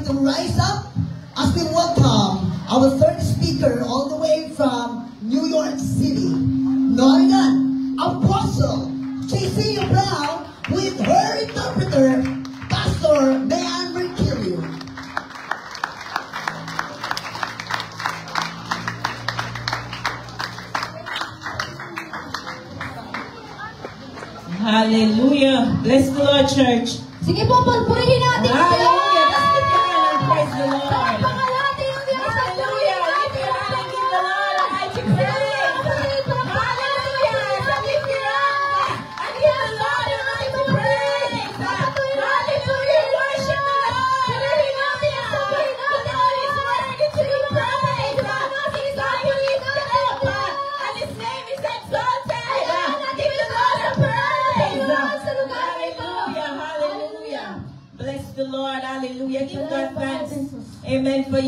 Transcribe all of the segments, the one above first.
to rise up as we welcome our third speaker all the way from New York City. None other than Apostle J.C. Brown with her interpreter, Pastor Bean Virgilio. Hallelujah. Bless the Lord, church. Sige po, pagpurihin natin. Hallelujah. Let's lift your hand and praise the Lord. Pangalati yung Diyos. Hallelujah. Lift your hand and give the Lord a mighty praise. Hallelujah. Lift your hand and give the Lord a mighty praise. Hallelujah. Worship the Lord. Purihin natin ang sabihin natin. The Lord is worthy to be praised. His name is lifted up and His name is exalted. Give the Lord a praise. Hallelujah. Hallelujah. Bless the Lord. Hallelujah. Give God thanks. Amen. For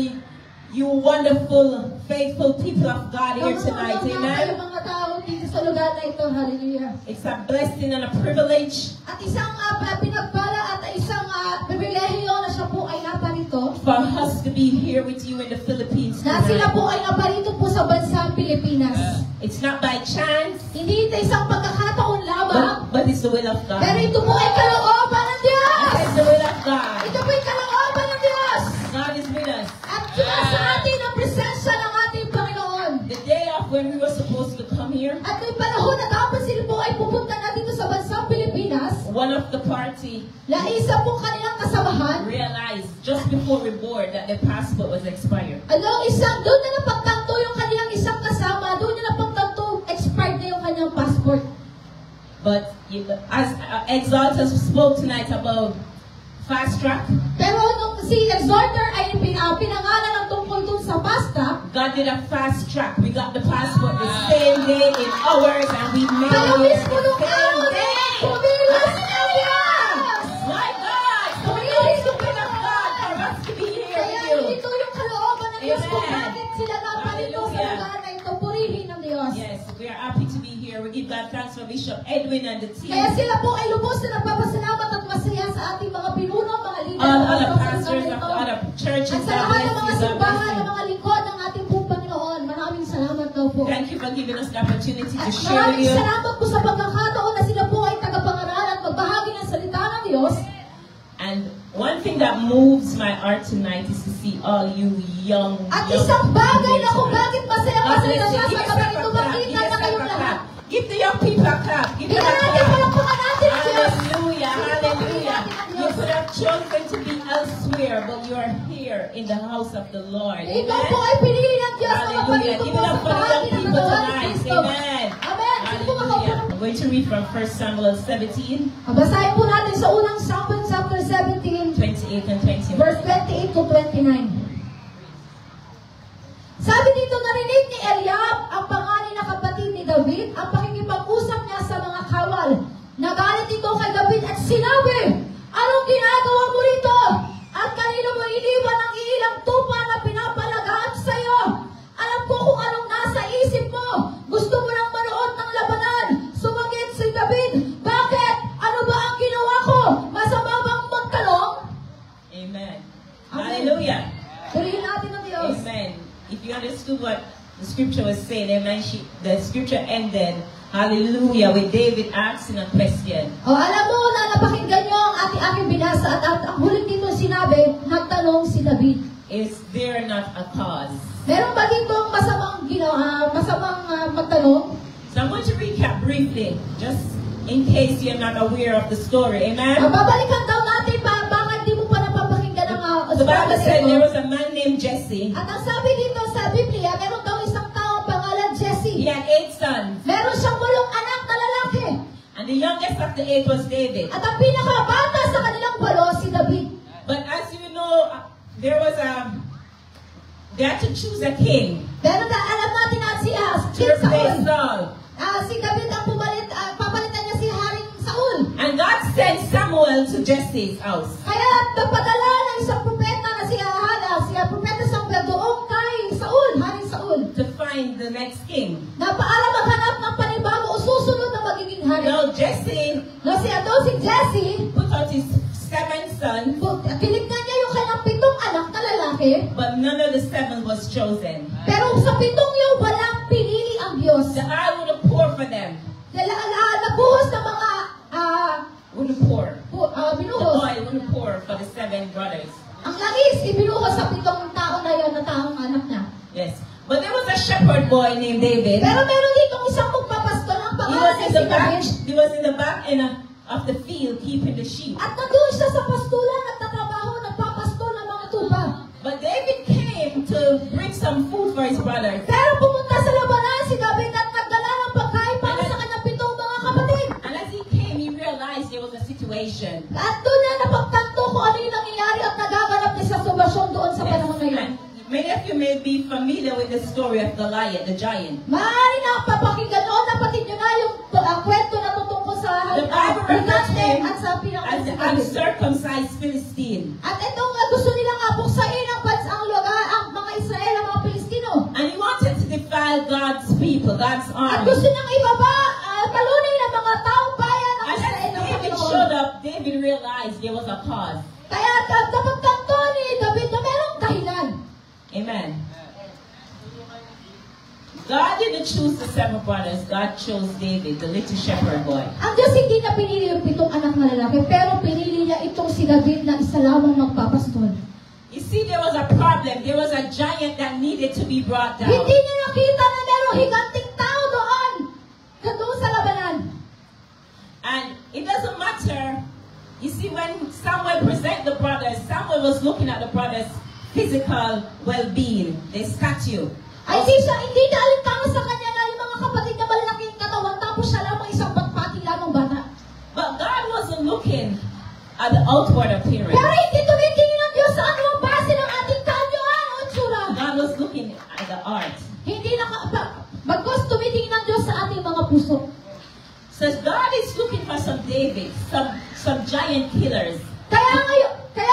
you wonderful, faithful people of God here tonight. Amen. Mga tao dito sa lugar na ito. Hallelujah. It's a blessing and a privilege At isang pinagpala at isang pribilehyo na siya po ay naparito. for us to be here with you in the Philippines Na sila tonight. po ay naparito po sa bansang Pilipinas. It's not by chance, Hindi ito isang pagkakataon lamang. but it's the will of God. Pero ito po ay kalooban ng Diyos. It's the will of God. Ito po ay kalooban ng Diyos. God is with us. At sa atin ang presensya ng ating Panginoon. The day of when we were supposed to come here, At may panahon na dapat sila po ay pupunta na dito sa bansang Pilipinas. one of the party Na isa po kanilang kasamahan. realized just before we board that their passport was expired. Doon na napagtanto yung kanilang isang kasama. Doon na napagtanto, expired na yung kanyang passport. But as Exaltus spoke tonight about fast track, Pero nung si Exhorter ay pinangalan ng tungkol dun sa pasta, God did a fast track. We got the passport the same day in hours, and we made kaya it mismo the nung same araw na day. kumilos na Diyos! My God! So we need the will of God for us to be here Kaya with you. ito yung kalooban ng Diyos kung Amen. bakit sila naparito sa Hallelujah. lugar na ito. Purihin ng Diyos. Yes, we are happy to be here. We give God thanks for Bishop Edwin and the team. Kaya sila po ay lubos na nagpapasalamat at masaya sa ating mga pinuno, mga leader, All mga other pastor pastors na of ito. other churches, At sa God lahat ng mga bless you. God simbahan, ng bless mga lingkod ng ating pong Panginoon, maraming salamat daw po. you. Thank you for giving us the opportunity to At share with maraming you. salamat po sa pagkakataon na sila po ay tagapangaral at magbahagi ng salita ng Diyos. And one thing that moves my heart tonight is to see all you young At isang bagay na kung bakit masaya God masaya bless you. na Give sa yourself gabi a ito clap. makita Give na yourself kayong a lahat. clap. Give the young people a clap. Give them Bigyan a natin clap. palakpakan natin ang Diyos. Hallelujah, hallelujah. You could have chosen to be elsewhere, but you are here in the house of the Lord. Ikaw po Amen. ay pinili ng Diyos na Hallelujah. maparito Give po it sa up for the young bahagi ng people katawan ni tonight. Kristo. Amen. Amen. Sige po Hallelujah. mga I'm going to read from 1 Samuel 17, Basahin po natin sa unang Samuel chapter 17, 28 and 29. verse 28 to 29. Sabi dito, narinig ni Eliab, ang panganay na kapatid ni David, ang pakikipag-usap niya sa mga kawal. Nagalit ito kay David at sinabi, anong ginagawa mo rito? At kanino mo iniwan ang ilang tupa na pinapalagaan sa iyo? Alam ko kung anong nasa isip mo. Gusto mo nang manood ng labanan. Sumagot si David, bakit? Ano ba ang ginawa ko? Masama bang magtalong? Amen. Amen. Hallelujah. Purihin natin ang Diyos. Amen. If you understood what the scripture was saying, amen, the scripture ended, hallelujah, with David asking a question. O alam mo na napakinggan nyo ang aking binasa at ang huling dito sinabi, nagtanong si David. Is there not a cause? Meron ba dito masamang magtanong? So I'm going to recap briefly, just in case you're not aware of the story. Amen? Babalikan daw natin baka hindi mo pa napapakinggan ang The Bible said there ito. was a man named Jesse. At ang sabi dito sa Biblia, meron daw isang tao pangalan Jesse. He had 8 sons, Meron siyang 8 anak na lalaki. and the youngest of the 8 was David. At ang pinakabata sa kanilang 8 si David. But as you know, they had to choose a king Pero alam natin na si to King replace Saul. Saul. Si David ang papalitan niya si Haring Saul. And God sent Samuel to Jesse's house. Kaya napadala ng isang propeta na si propeta Samuel doon kay Saul, Haring Saul. To find the next king. Na paala maghanap ng panibago o susunod na magiging hari. Now Jesse No, si Jesse, put out his 7 sons tinignan niya yung kanyang 7 anak lalaki. but none of the 7 was chosen. Pero sa 7 yun, walang pinili ang Diyos. The oil wouldn't pour for them. Nabuhos ng mga Wouldn't pour. The binuhos. oil wouldn't pour for the 7 brothers. Ang langis, ibinuhos sa 7 tao na yun na taong anak niya. Yes. But there was a shepherd boy named David. Pero meron ditong isang magpapastor ang He pangalan was ay in si the back. David. He was in the back end of the field keeping the sheep. At nandun siya sa pastulan, nagtatrabaho, nagpapastor ng mga tuba. But David came to bring some food for his brothers. Pero pumunta sa labanan si David at nagdala ng pagkain para sa kanyang 7 mga kapatid. And as he came, he realized there was a situation. At doon niya napagtanto kung ano yung nangyayari at nagaganap niya sa sitwasyon doon sa panahon na yun. And many of you may be familiar with the story of Goliath, the giant. Maaari na papakinggan o napatid nyo na yung kwento na tutungkol sa The Bible refers to him at sa as pinakasin the si David. uncircumcised Philistine. At itong gusto nilang buksain ang lugar, ang mga Israel, ang mga Pilistino. And he wanted to defile God's people, God's At army. gusto niyang ibaba, talunin ang mga taong bayan ng And as Israel ng David Panginoon. showed up, David realized there was a cause. Kaya napagtanto ni David na merong dahilan. Amen. God didn't choose the 7 brothers. God chose David, the little shepherd boy. Ang Diyos hindi niya pinili yung 7 anak na lalaki, pero pinili niya itong si David na isa lamang magpapastol. You see, there was a problem. There was a giant that needed to be brought down. Hindi niya nakita na merong higanting tao doon sa labanan. And it doesn't matter. You see, when Samuel presented the brothers, Samuel was looking at the brothers' physical well-being, their stature. Ay hindi niya alintanga sa kanya na yung mga kapatid na malalaking katawan, tapos siya lamang isang patpati lamang bata. But God wasn't looking at the outward appearance. Pero hindi tumitingin ng Diyos sa anumang base ng ating kanyoan o tsura. God was looking at the heart. Hindi bagkus tumitingin ng Diyos sa ating mga puso. So God is looking for some David, some giant killers. Kaya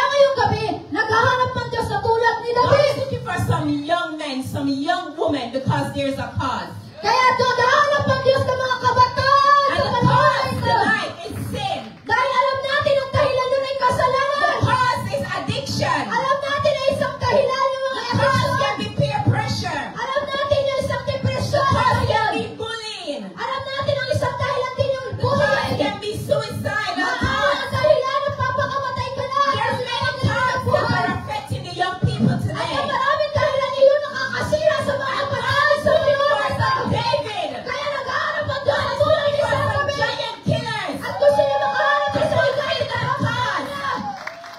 ngayong gabi, naghahanap ng Diyos na tulad ni God is David. looking for some young men, some young women, because there's a cause. Kaya naghahanap ng Diyos ng mga kabataan And sa the panahon cause na ito. tonight is sin. Dahil alam natin ang dahilan doon ay The kasalanan. cause is addiction. Alam natin na isang dahilan yung mga The cause can addiction. be peer pressure. Alam natin yung isang depresyon. The cause can Ayan. be bullying. Alam natin ang isang dahilan din yung The cause buhay. can be suicide. The Ang cause. dahilan ng papakamatay ka na. There's many causes that are affecting the young people At today. ang maraming dahilan iyon nakakasira sa mga kapatid sa Looking mga for some David. Kaya naghahanap ang Diyos na tulad ni For some David. giant killers. At gusto niya makahanap To ng isang fulfill that kapatid. cause.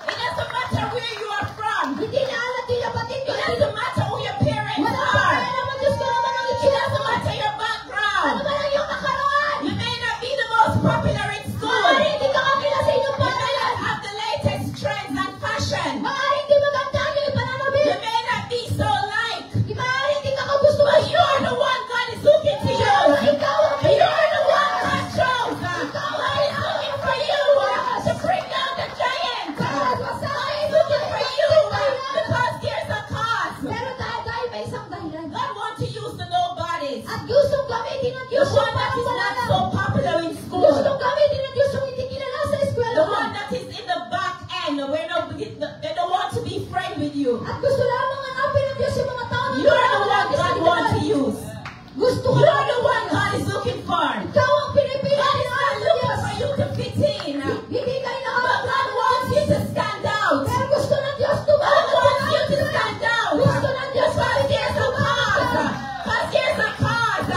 It doesn't matter where you are from. Hindi niya alam din kapatid ko. It doesn't matter who your parents Wala pa are. kaya naman Diyos ko naman ang It itsura doesn't mo. matter your Ano background. ba lang yung nakaraan? You may not be the most popular in school. Maaari hindi ka kakila sa inyong You may panayan. not have the latest trends and fashion. Maaari hindi maganda ang iyong pananamit. You may not be so liked. Maaari hindi ka kagustuhan. But you are the one God is looking to you. Ikaw ang You are the one God chose. God is looking for you to bring down the giant. God is looking for you because there's a cause. Pero dahil may isang dahilan. God wants to use the nobodies. At gustong gamitin ng The Diyos yung one that parang is wala not na. so popular in school. Gustong gamitin ng Diyos yung hindi kilala sa The eskwelahan. one that is in the back end where they don't want to be friends with you. At gusto lamang hanapin ng Diyos yung mga tao na You are the one God wants to use. Gusto You ko are the one God is looking for. Ikaw ang pinipili God ng is not Diyos. looking for you to fit in. Hindi kayo But nakahanap. God wants you to stand out. Pero gusto ng Diyos God tumakas. wants you to stand out. Gusto ng Diyos Because there's a cause. Because there's a cause.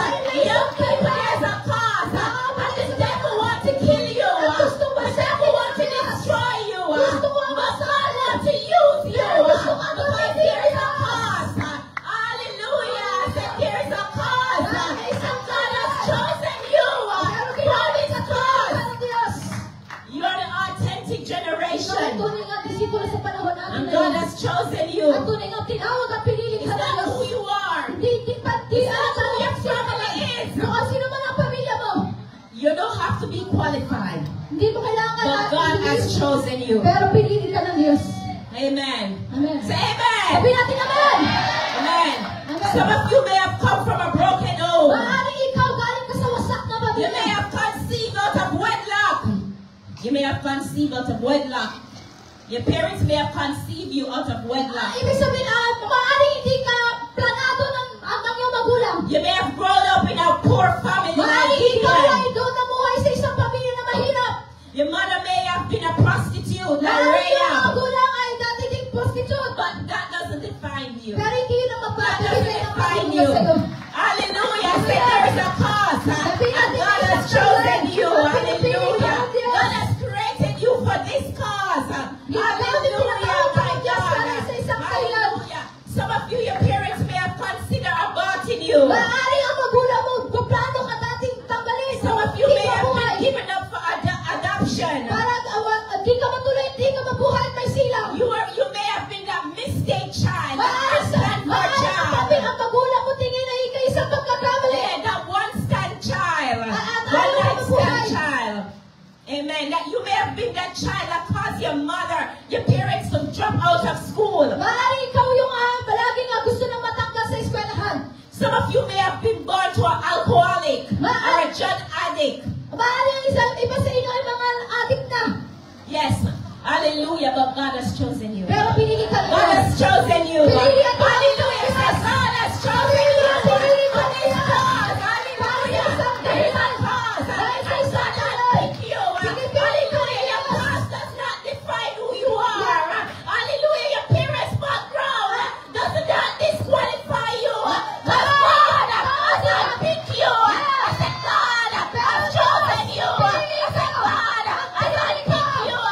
Young people, there's a cause. And the devil wants to kill you. The devil wants to destroy you. But God wants to use you. Because there's a cause. Hallelujah. There's a cause. God has chosen you for this cause. You are the authentic Ikaw ang generation. tunay nga disipulo sa panahon natin And na God yun. has chosen you. Ang tunay nga tinawag at pinili It's ka ng not Diyos. who you are. Hindi It's not who your family is. Kung sino man ang pamilya mo, You don't have to be qualified. hindi mo kailangan But God has chosen you. pero pinili ka ng Diyos. Amen. Amen. Say Sabi amen. natin naman, Amen. Amen. Some of you may have come from a broken home. maaaring ikaw galing ka sa wasak na You may pamilya. have conceived out of wedlock. You may have conceived out of wedlock. Your parents may have conceived you you out of wedlock. Ibig sabihin, maaaring hindi ka planado ng iyong magulang. You may have grown up in a poor family like Maaaring ikaw ay Gideon. doon namuhay sa isang pamilya na mahirap. Your mother may have been a prostitute like Maaaring iyong Rahab. magulang ay dati ding prostitute. But that doesn't define you. Pero hindi yun ang That magpapalagay doesn't ng define magulang you. sa'yo. Hallelujah. Say there is a cause. And God has chosen you. Hallelujah. God has created you for this cause. Hallelujah. My God. Hallelujah. Some of you, your parents may have considered aborting you. Maaaring ang magulang mo, paano ka dating tanggalin? Some of you may have mabuhay. been given up for adoption. Parang di ka matuloy, di ka mabuhay at may silang. You may have been that mistake child. Maaaring Stand for sabi child. ang magulang mo tingin na ikaw isang pagkakamali. Yeah, that one stand child. Ayaw One night mabuhay. stand child. Amen. That you may have been that child that caused your mother, your parents to drop out of school. Maaaring ikaw yung palagi nga gusto nang matanggal sa eskwelahan. Some of you may have been born to an alcoholic or a drug addict. Maaaring ang iba sa inyo ay mga addict na. Yes. Hallelujah. But God has chosen you. Pero pinili ka God nila. has chosen you. Pinili ka Hallelujah. Says God has chosen you. Pinili ka For this nila. cause. Hallelujah. There is a cause. And God has picked you. Hallelujah. Your past does not define who you are. Hallelujah. Your parents' background does not disqualify you. But God has picked you. I said, God has chosen you. I said, God has picked you.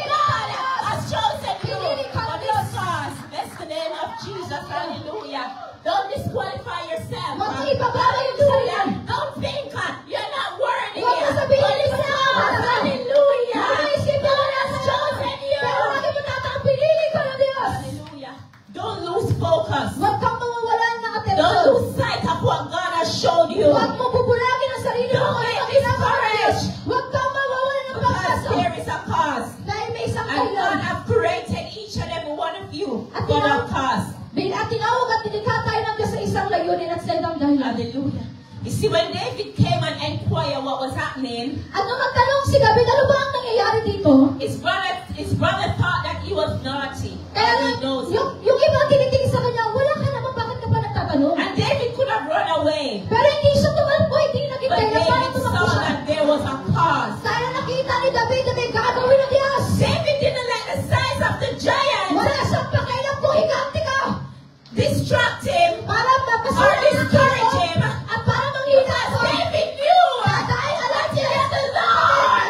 God has chosen you for this cause. Bless the name of Jesus. Hallelujah. Don't disqualify yourself. Huwag mo ibababa yung sarili. Hallelujah. Don't think you're not worthy. Huwag mo sabihin For this na. cause. Hallelujah. Maisip mo God na has chosen you. Pero lagi mo tatang pinili ka ng Diyos. Hallelujah. Don't lose focus. Huwag kang mawawalan ng Don't atensyon. lose sight of what God has showed you. Huwag mo bubulagin ang sarili mo. Don't Ano get ang ginagawa ng Diyos. discouraged. Huwag kang mawawalan ng Because pag-asa. there is a cause. Dahil may isang And God kailan. has created each and every one of you for that cause. At tinawag at nilikha tayo ng Diyos sa isang layunin at sa isang dahilan. Hallelujah. You see, when David came and inquired what was happening, At nung nagtanong si David, ano ba ang nangyayari dito? his brother thought that he was naughty. Kaya And he knows it. yung iba tinitingin sa kanya, wala ka naman, bakit ka pa nagtatanong? And David could have run away. Pero hindi siya tumalbo, hindi naging But dahilan para David saw tumakbo siya. that there was a cause. Dahil nakita ni David na may gagawin ng Diyos. David didn't let the size of the giant Wala siyang pakialam kung higanti ka. distract him Para or mapasunan ng discourage tao. him. At para manghina Because ako. David knew Dahil alam niya that the Lord,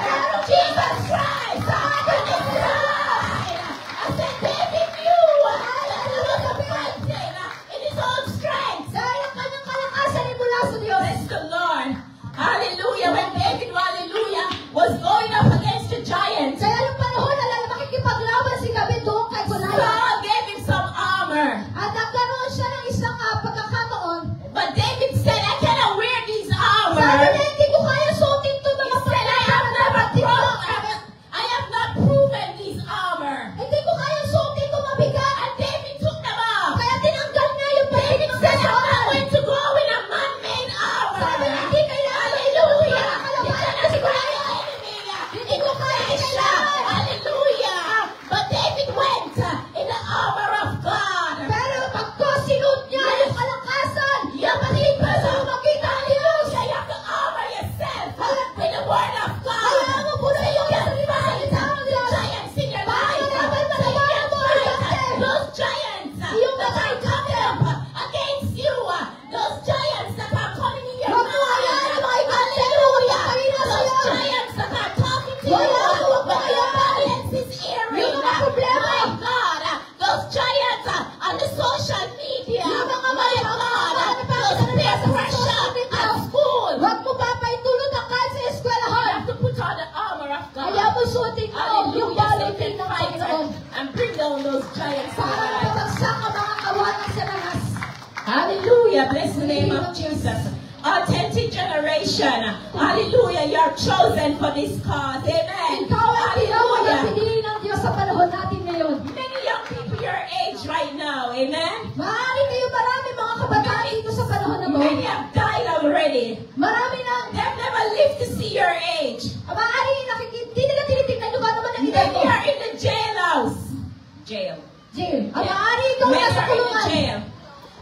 Jesus Christ, on his side. I said, David knew that he was a fighting in his own strength. dahil ang kanyang kalakasan ay mula sa Diyos. Bless the Lord. Hallelujah. When David, hallelujah, was going up against the giant, Kaya nung panahon na lang makikipaglaban si David doon kay Goliath. Saul gave him some armor. At nagkaroon siya ng isang pagkakataon. But David said, I cannot wear these Sabi armor. niya, hindi ko kaya suotin ito He mga said, I have not proven these armor. Hindi ko kaya suotin ito mabigat. And David took them off. Kaya tinanggal niya yung David pagkakas said, sa I'm not oras. going to go in a man-made armor. Sabi niya, hindi kailangan Hallelujah. ito. You cannot fight the enemy. Hindi ko kaya Flesh. kailangan. Hallelujah. But David went in the armor of God. Pero pagkasinud niya yung kalakasan, You have hindi pa sa makita ang Diyos. You have to armor yourself with the word of God. Kailangan mo puno So you yung can sarili mo sa fight salita ng the Diyos. giants in your Para life. malaban mo So na you bayan can mo ang fight Diyos. those giants Yung that are coming up against you. Those giants that are coming in your Huwag mo hayaan mind. ang mga ikante na Hallelujah. magpapahina Those sa'yo. giants that are talking to Wala, you. huwag mo When your hayaan. audience is hearing. Yung mga problema. My God. Those giants on the social media. Yung mga My God. Those peer pressure at school. Huwag mo papaitulot ang kahit sa You eskwelahan. have to put on the armor of God. Kaya mo suotin mo yung Hallelujah. So you balitin can ng fight Panginoon. and bring down those giants. in your Para life. mapagsak ang mga kawanan sa lakas. Hallelujah. Bless the name of Jesus. Authentic generation. Hallelujah. You are chosen for this cause. Amen. Ikaw ang tinawag at Hallelujah. pinili ng Diyos sa panahon natin ngayon. Many young people your age right now. Amen. Maaari kayo marami mga kabataan dito sa panahon na Many to. have died already. Marami na, They've never lived to see your age. maaari hindi nila tinitignan yung ano man ang edad Many mo. are in the jailhouse. Jail. jail. Ang maaari ikaw Many nasa are in the kulungan. jail.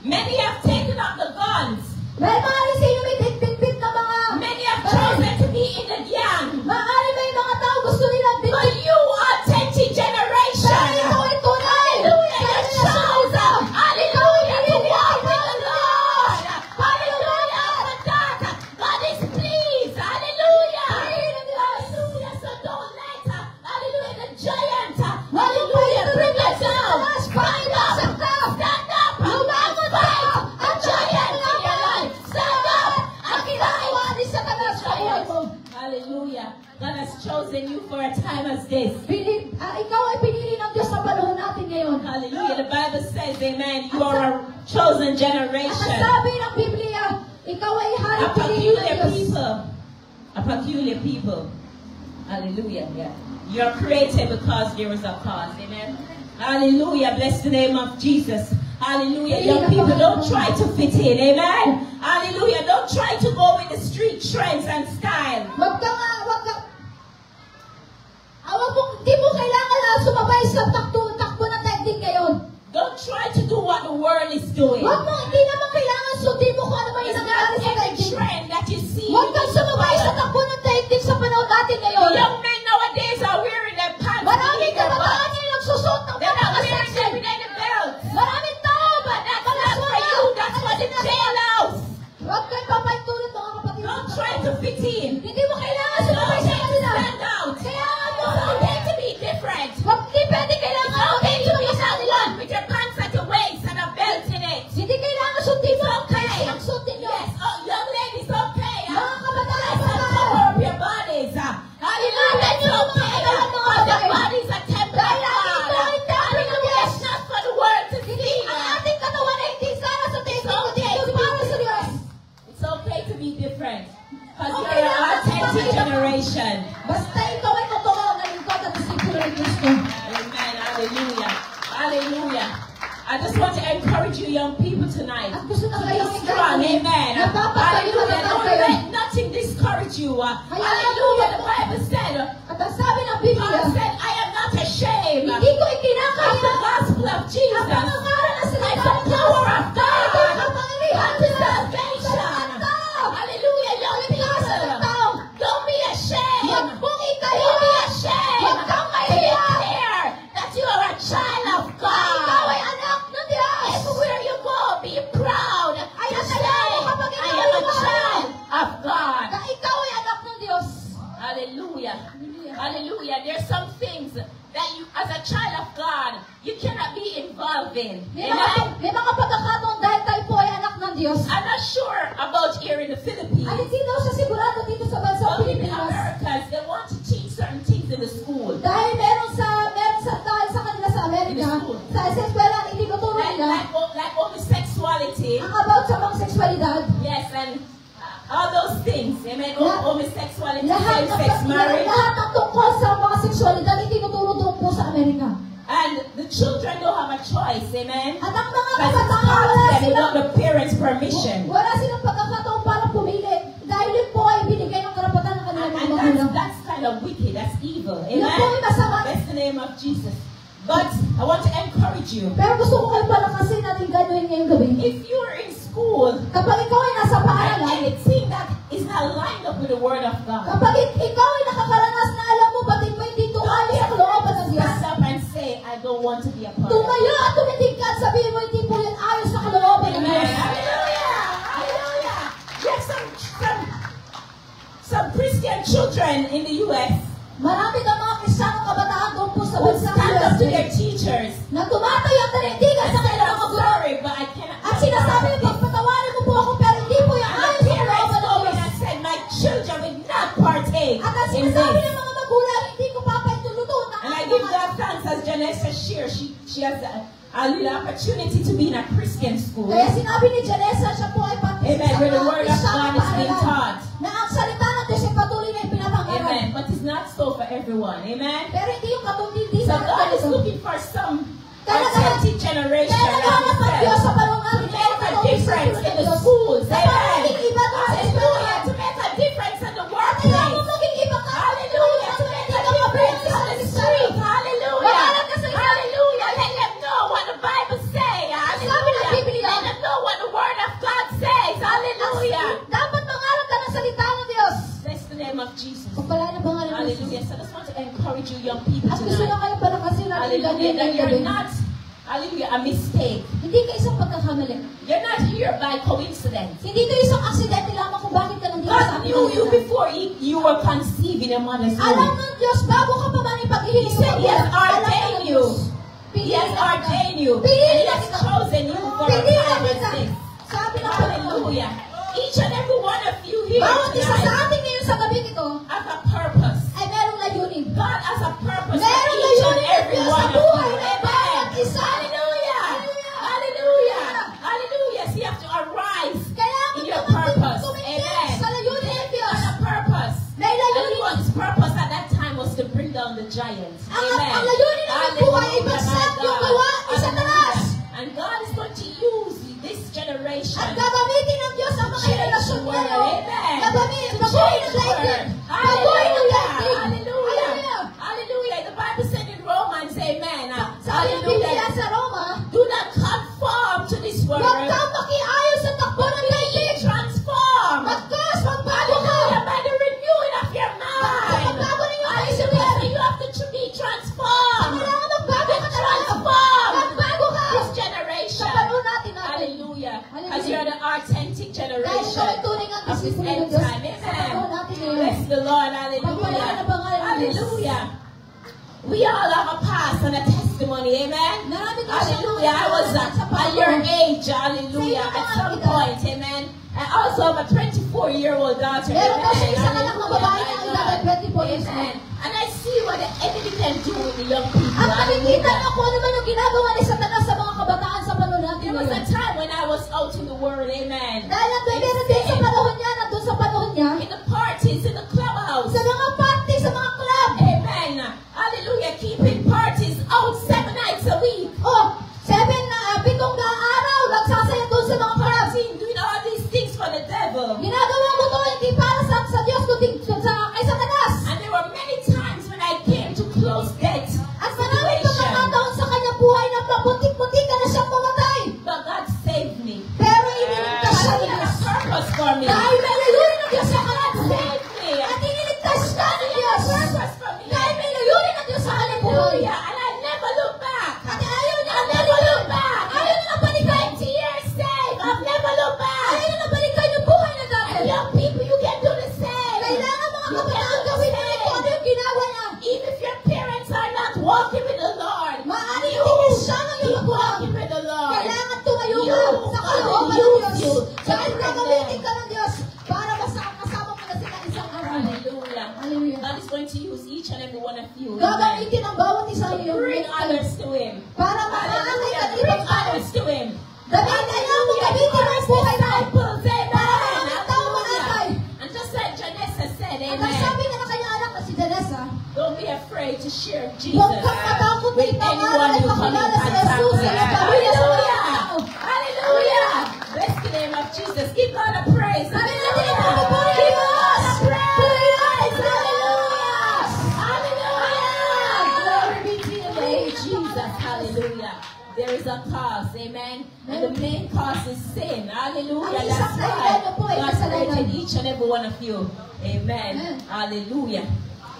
Many have taken up the guns. Dahil maaari sa inyo may bitbit na mga... Many have chosen to be in the gang. Maaari may mga tao gusto nilang But bitbit. you are 20th generation. Dahil ikaw ay tunay. Hallelujah. You're chosen. Hallelujah. To walk with the Lord. Hallelujah. For that, God is pleased. Hallelujah. Hallelujah. So don't let, hallelujah, the giant, hallelujah, bring us down. Stand up. Stand up. And fight a giant in your life. Stand up. And fight. Hallelujah. God has chosen you for a time as this. Ikaw ay pinili ng Diyos sa panahon natin ngayon. Hallelujah. The Bible says, amen, you are a chosen At generation. sabi ng Biblia, ikaw ay A haring pinili ng peculiar Diyos. people. A peculiar people. Hallelujah. Yeah. You're created because there is a cause. Amen. Hallelujah. Bless the name of Jesus. Hallelujah. Young people, don't try to fit in. Amen. Hallelujah. Don't try to go with the street trends and style. Di mo kailangan na sumabay sa takbo ng daigdig ngayon. Don't try to do what the world is doing. Hindi naman kailangan sundin mo kung ano man yung It's nangyayari not sa every daigdig. trend that you see. Huwag kang sumabay sa takbo ng daigdig sa panahon natin ngayon. Young men nowadays are wearing their pants. Maraming in their kabataan butts. ngayon nagsusot ng They're not wearing pagkakaseksi. them in any belts. Maraming tao ba? That's not for you. That's for the jailhouse. Huwag kang papaitulit mga kapatid. Don't try to fit in. Hindi mo kailangan Don't sumabay sa try to kanila. stand out. Kailangan mo. It's okay to be different. Hindi pwede kailangan It's okay to be sa that kanila. one with your pants at your waist and a belt in it. Hindi kailangan sundin mo. It's okay. Kaya ang sundin nyo. Yes, oh, young ladies, okay. Mga kabataan, Cover up your bodies. Hallelujah. It's okay. But your bodies are temple of God. Hallelujah. It's not for the world to see. Ang ating katawan ay hindi sana sa testing ko dito para sa Diyos. It's okay to be different. Because Okay, you're an that's authentic okay. generation. Basta ikaw ay totoo na lingkod at disipulo ng Kristo. Amen. Hallelujah. Hallelujah. I just want to encourage you young people tonight. At gusto na Be kayong strong. Amen. Napapatayo na Hallelujah. Don't kayo. let nothing discourage you. Hallelujah. The Bible said, At ang sabi ng Biblia, God said, I am not ashamed hindi ko of the ikinakaya gospel of Jesus. ang pangalan na It's sinabi the ng Diyos. power of God. Ang pangyarihan Unto sa salvation. tao. Hallelujah, young Sa people. tao. Don't be ashamed. Huwag mong Don't be ikahiya. ashamed. Huwag kang mahiya. Declare that you are a child of Ikaw ay God. anak ng Diyos. Everywhere you go, be proud. Ay, To ang say, alam mo kapag I ikaw am ay a mahal. child of God. Na ikaw ay anak ng Diyos. Hallelujah. Hallelujah. There's some things that you, as a child of God, you cannot be involved in. May Amen. mga pagkakataon dahil tayo po ay anak ng Diyos. I'm not sure about here in the Philippines. At hindi daw siya sigurado dito sa bansang But in the Pilipinas. Americas, they want to teach certain things in the school. Dahil meron sa kanila sa Amerika, sa eskwela, itinuturo nila Like homosexuality. ang about sa mga seksualidad. Yes, and all those things. Amen. Homosexuality, Lahat same-sex marriage. ng tungkol sa mga seksualidad, itinuturo doon po sa Amerika. And the children don't have a choice. Amen. At ang mga Because it's kabataan, taught wala them silang, without the parents' permission. wala silang pagkakataon para pumili. Dahil yun po ay binigay ng karapatan ng kanilang mga And magulang. that's kind of wicked. That's evil. Yan po ay Amen. masama. That's the name of Jesus. But I want to encourage you. Pero gusto ko kayo palakasin natin gano'n ngayong gabi. If you're in school Kapag ikaw ay nasa and paaralan, anything that is not lined up with the Word of God, kapag ikaw ay nakakaranas na alam mo, batid mo hindi tumayo sa kalooban ng Diyos. stand up and say, I don't want to be a part of it. Tumayo at tumitig ka at sabihin mo, hindi po yan ayos sa kalooban ng Amen. Diyos. Hallelujah. Hallelujah. There's some Christian children in the U.S. Marami ng mga Kristiyanong kabataan doon po sa who bansang stand up to USA their teachers na tumatayo at nanindigan and sa say, kanilang I'm mga guro. sorry, but I cannot. At sinasabi, pagpatawarin mo po ako, pero hindi po yan And ayos the sa parents kalooban ng go in Diyos. and said, my children will not partake At ang in sinasabi this. ng mga magulang, hindi ko papaituluto na And I give God thanks as Janessa shared. She has a little opportunity to be in a Christian school. Kaya sinabi ni Janessa, siya po ay Amen. Where the word of God is being taught. na ang salita ng Diyos ay patuloy na ipinapangaral. Amen. But it's not so for everyone. Amen. Pero hindi yung katundindi So sa God is ganito. looking for some Kaya authentic generation. Kaya naghahanap ang Diyos sa To panahon natin. make a difference in the schools. Sa parang Amen. maging iba doon sa Hallelujah. eskwelahan. To make a difference in the Kaya mo workplace. maging iba ka. Hallelujah. To make a difference on the street. Hallelujah. Mahalag ka sa iba. Hallelujah. Let them know ngayong you're gabi. not, hallelujah, a mistake. Hindi ka isang pagkakamali. You're not here by coincidence. Hindi ka isang aksidente lamang kung bakit ka nandito sa God knew you before you were conceived in your mother's Alam womb. ng Diyos, bago ka pa man He ipag-ihiling said He has alam ng ordained you. Diyos. He has ordained you. And Pinili He na has kita. chosen you for a Pinili na time as kita. this. Sabi ng Panginoon. Hallelujah. Each and every one of you here Bawat isa sa tonight atin ngayon sa gabi ito has a purpose. ay merong layunin. God has a purpose for Merong each and layunin ng every Diyos sa one of buhay you. ng bawat Amen. isa. Hallelujah. Hallelujah. Hallelujah. So you have to arise Kaya in your kung purpose. tumingin Amen. sa layunin ng Diyos, On a purpose. may And layunin. God's purpose at that time was to bring down the giants. Ang layunin ng buhay ay bagsak yung gawa ni Satanas. And God is going to use this generation. At gagamitin ng Diyos ang mga relasyon niya. Amen. Gagamitin, baguhin ng lightning. Baguhin ng lightning. Hallelujah. Hallelujah. The Bible said in Romans, amen. Sabi ng Biblia Hallelujah. sa Roma, Do not conform to this world. huwag kang makiayon sa takbo ng lightning. Transform. Magkas, magbago ka. Hallelujah. By the renewing of your mind. Magbago na yung Hallelujah. kaisipan. So you have to be transformed. Kailangan magbago ka talaga. Transform. Magbago ka. This generation. Sa panahon natin. Hallelujah. Hallelujah. Because you're the authentic Dahil generation ikaw ay tunay ang of this disipulo ng end Diyos. time. Sa panahon Amen. natin ngayon. Bless the Lord. Pagpalain Hallelujah. ang pangalan ng Diyos. Hallelujah. We all have a past and a testimony. Amen. Marami tayo sa Hallelujah. I was at your age. Hallelujah. At some point. Amen. And also I'm a 24-year-old daughter. Meron Amen. pa siya isang anak na babae na Hallelujah. edad ay 24 years old. Amen. And I see what the enemy can do with the young people. At nakikita Hallelujah. niyo kung ano man yung ginagawa ni Satanas sa mga kabataan sa panahon natin There was a ngayon. time when I was out in the world. Amen. Dahil ang meron din sa panahon niya, nandun sa panahon niya, In the parties, in the clubhouse. sa mga party, sa mga club. Amen. Hallelujah. Keeping parties out 7 nights a week. Oh, 7 araw, nagsasaya doon sa mga club. Doing all these things for the devil. Ginagawa mo to hindi para sa Diyos, kundi kay Satanas. And there were many times when I came to close death At maraming situation. pagkakataon sa kanyang buhay na mabutik-butik ka na siyang mamatay. But God saved me. Pero iniligtas siya He ni had Diyos. a purpose for me. Dahil may layunin ng Diyos sa kanyang buhay. Saved me. At iniligtas ka ng He Diyos. had a purpose for me. Dahil may layunin ng Diyos sa kanyang buhay. Hallelujah. And I never look back. At ayaw niya I ang never balikan. look back. Ayaw niya ang balikan. 20 years saved. I've never looked back. Ayaw niya ang balikan yung buhay na dati. And young people, you can do the same. Kailangan mga You can kabataan do the gawin nila kung ano same. yung ginawa niya. Even if your parents are not walking with the Lord, Maaari you tingin siya ng keep iyong buhay. walking with the Lord. Kailangan tumayo ka You, sa God kalooban will ng use Diyos. you. Dahil gagamitin ka ng Diyos para kasama mo na sila isang araw. Hallelujah. Hallelujah. God is going to use each and every one of you. Amen. Gagamitin ang bawat isa To niyo bring others to Him. para maaakay ka Hallelujah. ng Bring ibang tao. others to Him. Gamitin niyo mo gamitin ang buhay mo. Disciples. Para Amen. mga tao maakay. And just like Janessa said, At ang sabi amen. nga ng kanyang anak na si Janessa, Don't be afraid to share Jesus huwag kang matakot na with ipangaral anyone at you come in pakilala si contact Jesus with. sa mga pamilya sa mga Hallelujah. tao. Hallelujah. Bless the name of Jesus. Give God a praise. Sabi natin ang Hallelujah. pagpupuri Give ng God Diyos. a praise. Praise. Hallelujah. Hallelujah. Glory be to your name, Jesus. Hallelujah. There is a cause, amen. And the main cause is sin. Hallelujah. Ang That's isang dahilan po why ay God kasalanan. created each and every one of you. Amen. Amen. Hallelujah.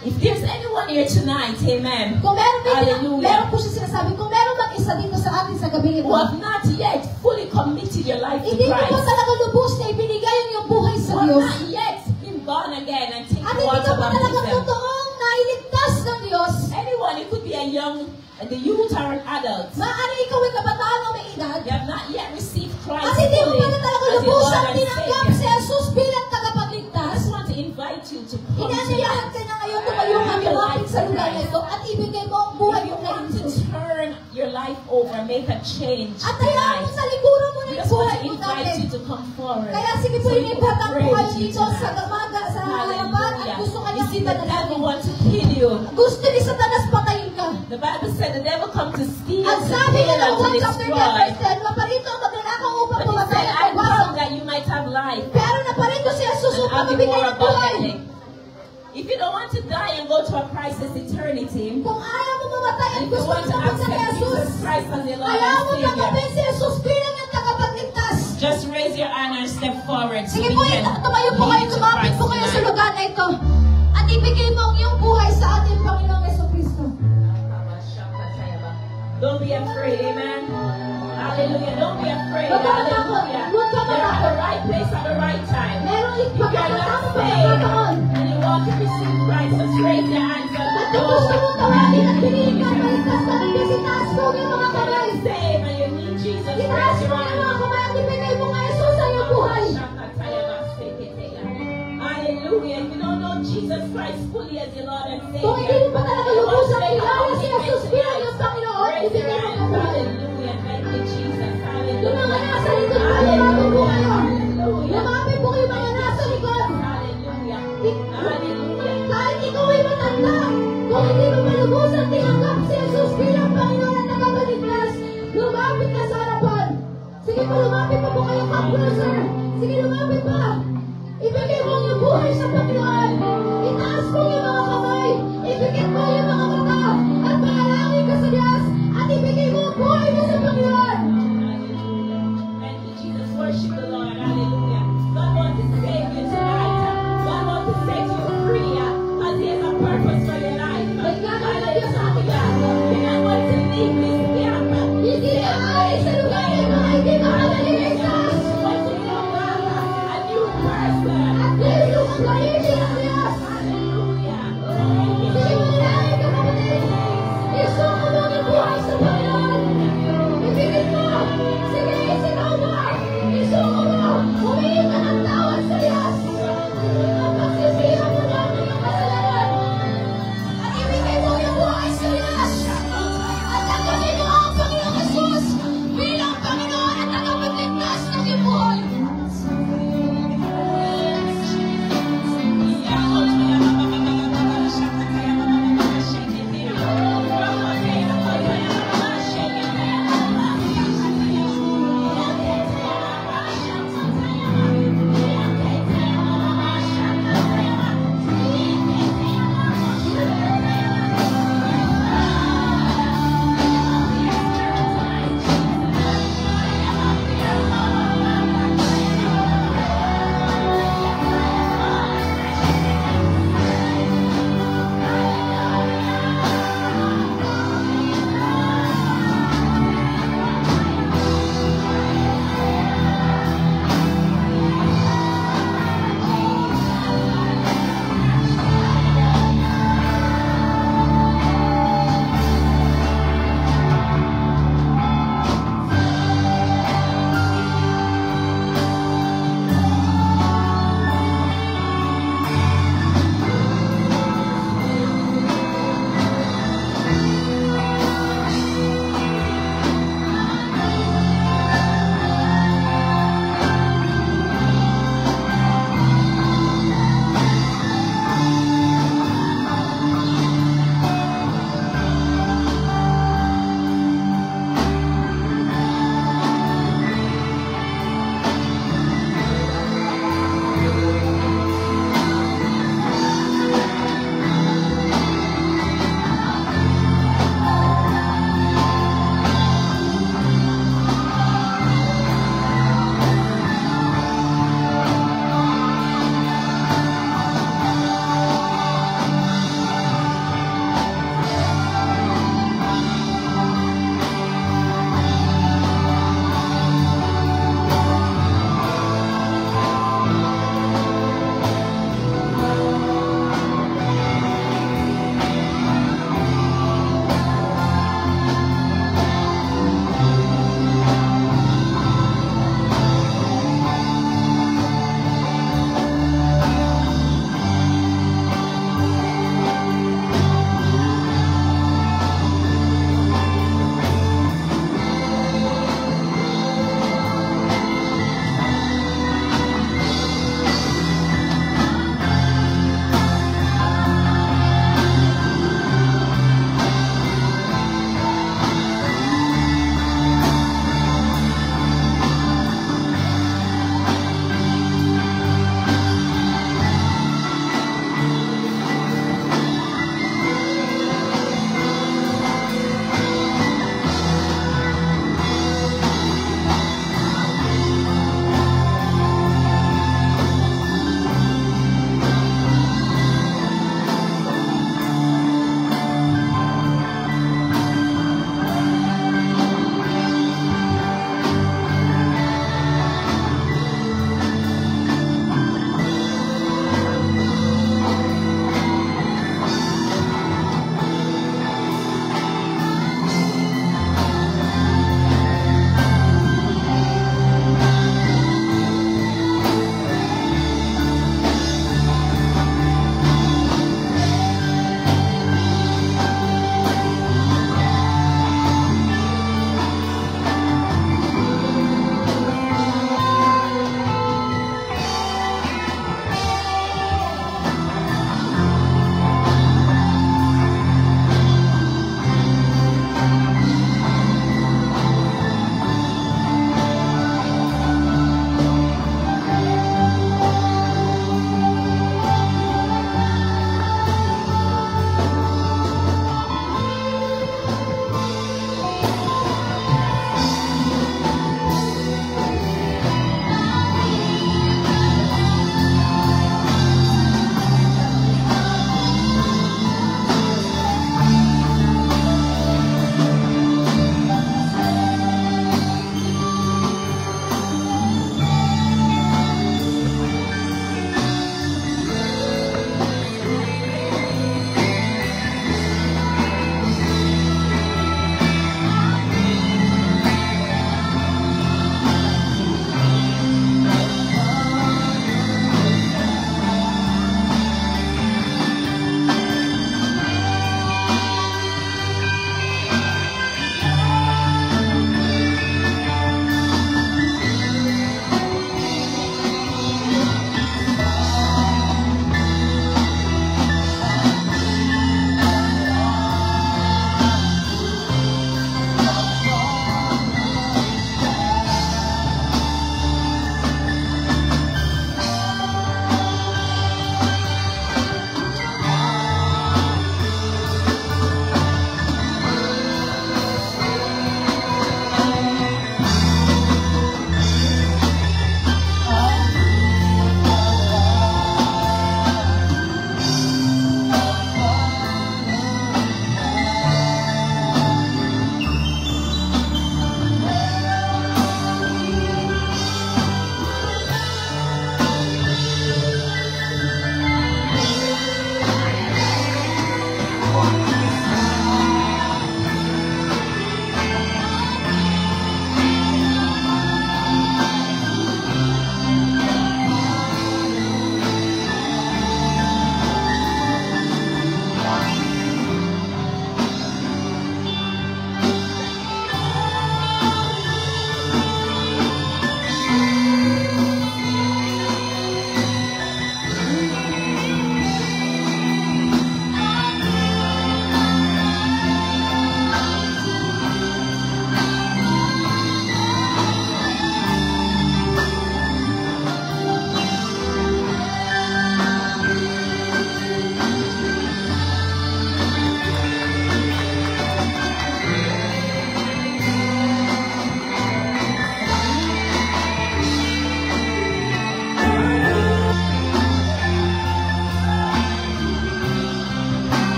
If there's anyone here tonight, amen, Kung meron din, Hallelujah. meron po siya sinasabi, kung meron bang isa dito sa atin sa gabi ito, who have not yet fully committed your life to hindi mo po Christ, talaga lubos na ibinigay yung iyong buhay who sa have Diyos, not yet been born again and taken at hindi water ka po talaga baptism, totoong nailigtas ng Diyos, anyone, it could be a young, the youth or an adult, maaari ikaw ay kabataan o may edad, you have not yet received Christ at hindi mo fully pala talaga as your lubos Lord ang and tinanggap Savior. si Jesus bilang I tagapagligtas. just want to invite you to come to Inanayahan ka na ngayon tumayo ka lumapit sa lugar na ito at ibigay mo ang buhay If you mo kay want to Jesus. turn your life over, make a change At hayaan mo tonight. sa likuran mo na We yung just want buhay to mo invite dati. you to come forward. Kaya sige po, So we can inibatan pray po kayo with you dito sa tonight. gamaga, sa harapan at gusto Hallelujah. You kanyang see, the devil ipanalangin. wants to kill you. Gusto ni Satanas patayin ka. The Bible said the devil comes to steal, Ang to sabi kill, niya ng and to 1 chapter 10 destroy. verse 10, maparito ang magnanakaw upang But he pumatay said, at I magwasak. come that you might have life Pero naparito si Jesus and upang have it mabigay more ng buhay. abundantly. If you don't want to die and go to a priceless eternity, Kung ayaw mo mamatay at and if you gusto want mo to mapunta kay accept Jesus, Jesus Christ as your Lord ayaw and mo Savior, tanggapin si Jesus bilang yung tagapagligtas. just raise your hand and step forward so Sige we po, can tumayo po kayo, lead to tumapit Christ po kayo sa tonight. lugar na ito. At ibigay mo ang iyong buhay sa ating Panginoong Yeso Kristo. Don't be afraid, amen. Hallelujah. Don't be afraid. Huwag ka matakot. Hallelujah. Huwag ka You're at the matakot. right place at the right time. Merong If you're not pagkakataon saved and you want to receive Christ, just raise your hands At up. kung gusto mong tawagin at piliin ka, maligtas ka ng Diyos, itaas mo ang iyong mga If kamay. you're saved and you need Jesus, Itaas raise your mo ang hands. mga kamay at ibigay mo nga Jesus sa iyong buhay. Hallelujah. If you don't know Jesus Christ fully as your Lord and Savior, Kung hindi mo pa talaga lubusang kilala si Jesus bilang iyong Panginoon, raise your ibigay mo hands. ang kamay. Hallelujah. Thank you, Jesus. Yung mga Hallelujah. nasa likod pa, lumapit po kayo. Hallelujah. Lumapit po kayo mga nasa likod. Hallelujah. Hallelujah. Kahit ikaw ay matanda, kung hindi mo malubusang tinanggap si Jesus bilang Panginoon at tagapagligtas, lumapit ka sa harapan. Sige po, lumapit pa po kayo, Cup-Cruiser. Sige, lumapit pa. Ibigay mo ang iyong buhay sa Panginoon. Itaas mo yung mga kamay. Ibigay mo yung mga mata. At panalangin ka sa Diyos. At ibigay mo ang buhay mo sa Panginoon. Thank you, Jesus. Worship the Lord. Hallelujah. God wants to save you tonight. God wants to set you free. As He has a purpose for your life. Magkakaroon ng Diyos sa ating Hallelujah. lahat. He doesn't want to leave this camp. Hindi na ay sa lugar ng mga hindi makakalimutan. He wants to come back a new person. At ngayon ang gawin niya ang Diyos. Hallelujah. Sige, manalangin ka kapatid.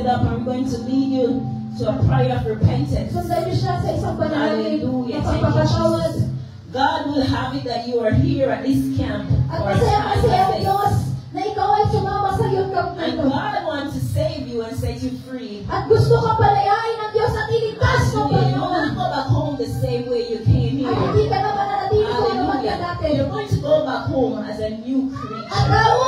stood up and we're going to lead you to a prayer of repentance. Sundan niyo siya sa isang panalangin Hallelujah. na Thank you, pagpapatawad. Jesus. God will have it that you are here at this camp At for a masaya time kasi ang like this. Diyos na ikaw ay sumama sa iyong camp And nito. God wants to save you and set you free. At gusto ka palayain ng Diyos at iligtas mo, Hallelujah. You will Panginoon. not go back home the same way you came At here. hindi ka na mananatili kung ano man ka Hallelujah. natin. You're going to go back home as a new At creature. nauuwi